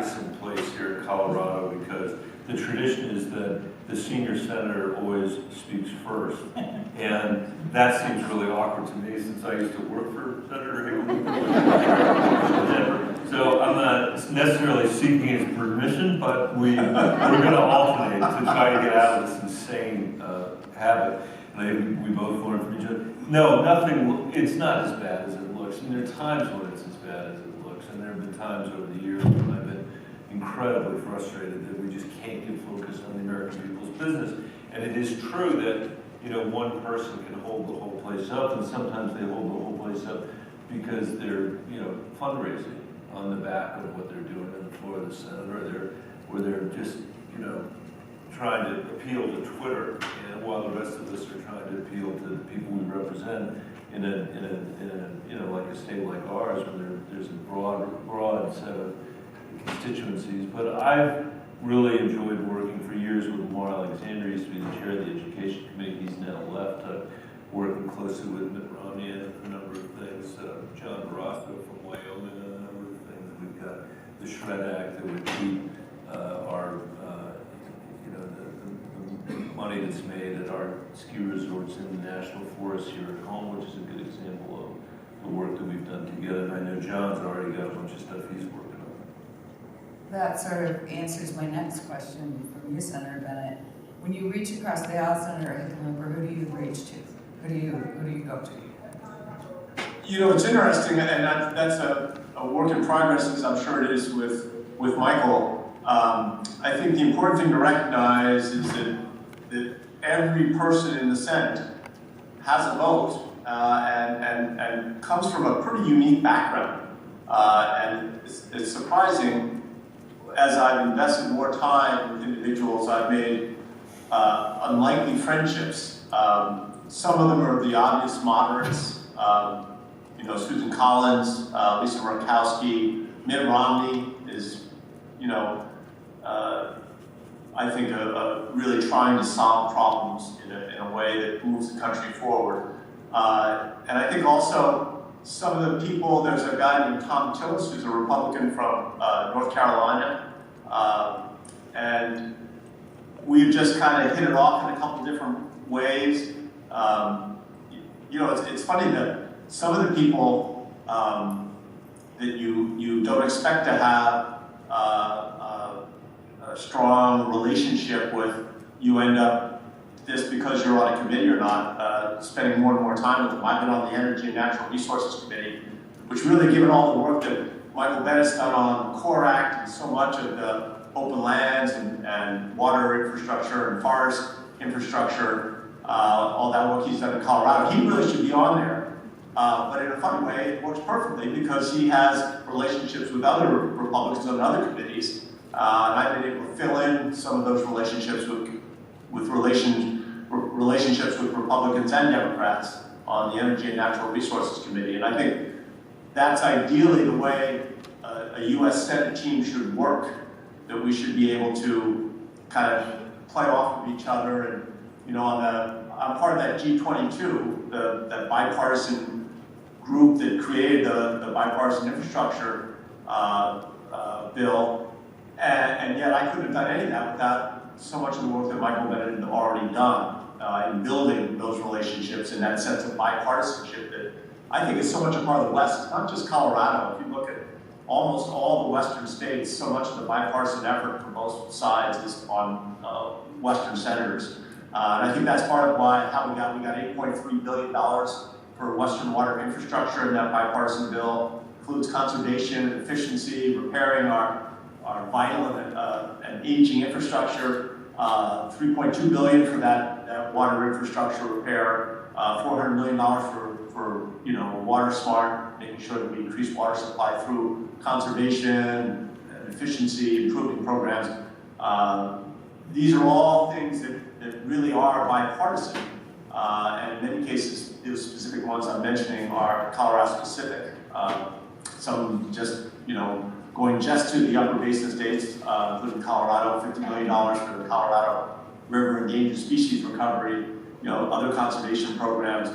in place here in Colorado because the tradition is that the senior senator always speaks first. And that seems really awkward to me since I used to work for Senator Hickenlooper. So I'm not necessarily seeking his permission, but we're going to alternate to try to get out of this insane habit. And we both learn from each other. No, nothing, it's not as bad as it looks. And there are times when it's as bad as it looks. And there have been times over the years when I've been incredibly frustrated that we just can't get focused on the American people's business. And it is true that, you know, one person can hold the whole place up, and sometimes they hold the whole place up because they're, you know, fundraising on the back of what they're doing on the floor of the Senate, or they're just, you know, trying to appeal to Twitter, and while the rest of us are trying to appeal to the people we represent in a you know, like a state like ours, where there's a broad set of constituencies. But I've really enjoyed working for years with Lamar Alexander. He used to be the chair of the Education Committee. He's now left. Working closely with Mitt Romney on a number of things. John Barrasso from Wyoming on a number of things. We've got the Shred Act that would keep our you know, the money that's made at our ski resorts in the national forest here at home, which is a good example of the work that we've done together. And I know John's already got a bunch of stuff he's working on. That sort of answers my next question from you, Senator Bennet. When you reach across the aisle, Senator Hickenlooper, who do you reach to? Who do you go to? You know, it's interesting, and that's a work in progress, as I'm sure it is with Michael. I think the important thing to recognize is that every person in the Senate has a vote and comes from a pretty unique background. And it's surprising, as I've invested more time with individuals, I've made unlikely friendships. Some of them are the obvious moderates, you know, Susan Collins, Lisa Murkowski. Mitt Romney is, you know, I think really trying to solve problems in a way that moves the country forward. And I think also some of the people, there's a guy named Tom Tillis who's a Republican from North Carolina. And we've just kind of hit it off in a couple different ways. You know, it's funny that some of the people that you don't expect to have a strong relationship with, you end up, just because you're on a committee or not, spending more and more time with them. I've been on the Energy and Natural Resources Committee, which really, given all the work that Michael Bennett's done on the CORE Act and so much of the open lands and water infrastructure and forest infrastructure, all that work he's done in Colorado, he really should be on there. But in a funny way, it works perfectly because he has relationships with other Republicans on other committees. And I've been able to fill in some of those relationships with relationships with Republicans and Democrats on the Energy and Natural Resources Committee. And I think that's ideally the way a U.S. Senate team should work, that we should be able to kind of play off of each other. And, you know, I'm part of that G22, that bipartisan group that created the bipartisan infrastructure bill. And yet I couldn't have done any of that without so much of the work that Michael Bennet had already done in building those relationships and that sense of bipartisanship that I think is so much a part of the West. It's not just Colorado. If you look at almost all the Western states, so much of the bipartisan effort from both sides is on Western senators. And I think that's part of how we got $8.3 billion for Western water infrastructure in that bipartisan bill. Includes conservation, efficiency, repairing our vital and aging infrastructure. $3.2 billion for that water infrastructure repair. $400 million for you know, water smart, making sure that we increase water supply through conservation and efficiency improving programs. These are all things that really are bipartisan, and in many cases, those specific ones I'm mentioning are Colorado specific. Some just, you know, going just to the upper basin states, including Colorado, $50 million for the Colorado River Endangered Species Recovery, you know, other conservation programs.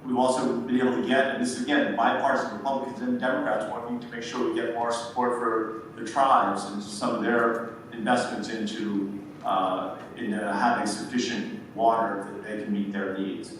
We've also been able to get, and this is again, bipartisan Republicans and Democrats working to make sure we get more support for the tribes and some of their investments into having sufficient water that they can meet their needs.